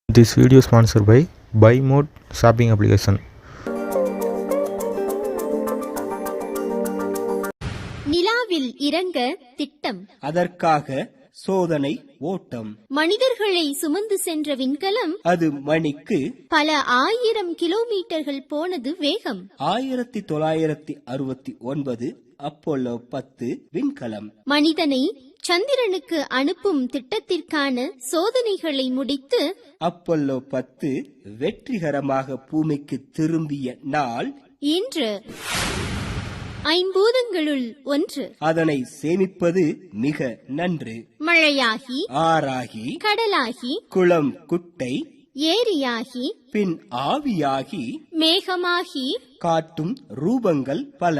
This video is sponsored by BuyMode shopping application. நிலாவில் இறங்க திட்டம், அதற்காக சோதனை ஓட்டம். மனிதர்களை சுமந்து சென்ற விண்கலம் அது மணிக்கு பல 1000 கிலோமீட்டர்கள் போனது வேகம். 1969 அப்போலோ 10 விண்கலம் மனிதனை சந்திரனுக்கு அனுப்பும் திட்டத்திற்கான சோதனைகளை முடித்து அப்போலோ 10 வெற்றிகரமாக பூமிக்கு திரும்பிய நாள் இன்று. ஐம்பூதங்களுள் ஒன்று. அதனை சேமிப்பது மிக நன்று. மழையாகி, ஆறாகி, கடலாகி, குளம் குட்டை, ஏரியாகி, பின் ஆவியாகி, மேகமாகி காட்டும் ரூபங்கள் பல.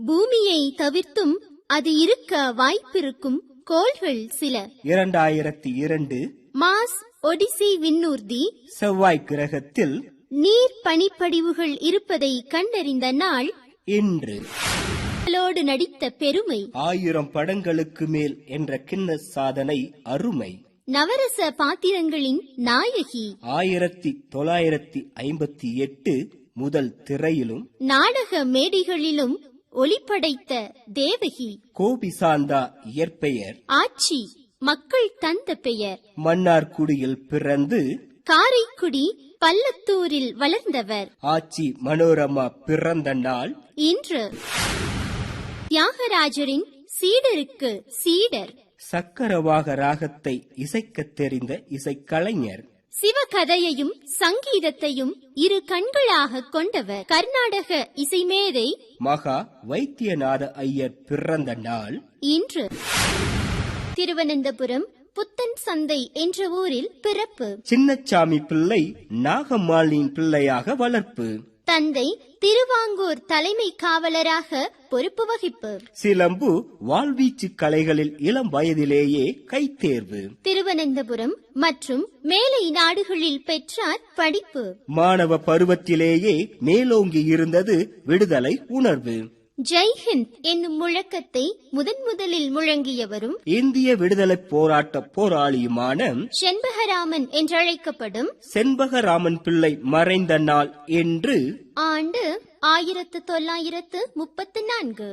பூமியை தவிர்த்தும் அது இருக்க வாய்ப்பிருக்கும் கோள்கள் சில. 2002 மாஸ் ஒடிசி விண்ணூர்தி செவ்வாய் கிரகத்தில் நீர் பனிப்படிவுகள் இருப்பதை கண்டறிந்த நாள் இன்று. நடித்த பெருமை 1000 படங்களுக்கு மேல் என்ற கிண்ண சாதனை அருமை. நவரச பாத்திரங்களின் நாயகி 1958 முதல் திரையிலும் நாடக மேடைகளிலும் ஒளிப்படைத்த தேவகி. கோபி சாந்தா இயற்பெயர். ஆட்சி மக்கள் தந்த பெயர். மன்னார்குடியில் பிறந்து காரைக்குடி பள்ளத்தூரில் வளர்ந்தவர். ஆட்சி மனோரமா பிறந்த நாள் இன்று. தியாகராஜரின் சீடருக்கு சீடர். சக்கரவாக ராகத்தை இசைக்கத் தெரிந்த இசைக்கலைஞர். சிவகதையையும் சங்கீதத்தையும் இரு கண்களாக கொண்டவர். கர்நாடக இசைமேதை மகா வைத்தியநாத ஐயர் பிறந்த நாள் இன்று. திருவனந்தபுரம் புத்தன் சந்தை என்ற ஊரில் பிறப்பு. சின்னச்சாமி பிள்ளை நாகம்மாளின் பிள்ளையாக வளர்ப்பு. தந்தை திருவாங்கூர் தலைமை காவலராக பொறுப்பு வகிப்பு. சிலம்பு வாழ்வீச்சு கலைகளில் இளம் வயதிலேயே கைத்தேர்வு. திருவனந்தபுரம் மற்றும் மேலை நாடுகளில் பெற்றார் படிப்பு. மாணவ பருவத்திலேயே மேலோங்கி இருந்தது விடுதலை உணர்வு. ஜெய்ஹிந்த் என்னும் முழக்கத்தை முதலில் முழங்கியவரும் இந்திய விடுதலை போராட்ட போராளியுமான செண்பகராமன் என்றழைக்கப்படும் செண்பகராமன் பிள்ளை மறைந்த நாள் என்று ஆண்டு 1934.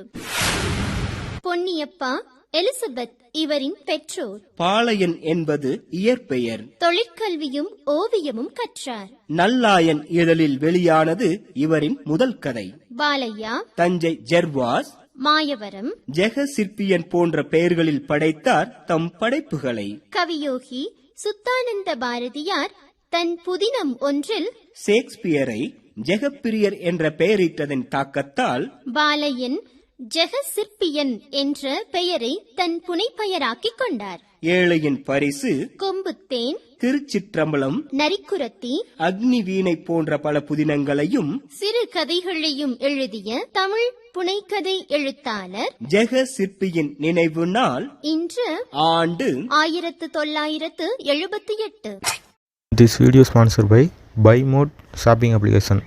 பொன்னியப்பா எலிசபெத் இவரின் பெற்றோர். பாளையன் என்பது இயற்பெயர். தொழிற்கல்வியும் ஓவியமும் கற்றார். நல்லாயன் இதழில் வெளியானது இவரின் முதல் கதை. பாலையா, தஞ்சை ஜெர்வாஸ், மாயவரம், ஜெக சிற்பியன் போன்ற பெயர்களில் படைத்தார் தம் படைப்புகளை. கவியோகி சுத்தானந்த பாரதியார் தன் புதினம் ஒன்றில் ஷேக்ஸ்பியரை ஜெகப்பிரியர் என்ற பெயரிட்டதன் தாக்கத்தால் பாலையன் ஜெக சிற்பியன் என்ற பெயரை தன் புனைப்பெயராக்கிக் கொண்டார். ஏழையின் பரிசு, கொம்புத்தேன், திருச்சிற்றம்பலம், நரிக்குரத்தி, அக்னி வீணை போன்ற பல புதினங்களையும் சிறு கதைகளையும் எழுதிய தமிழ் புனைக்கதை எழுத்தாளர் ஜெக சிற்பியின் நினைவு நாள் இன்று. ஆண்டு 1978. This video is sponsored by BuyMode shopping application.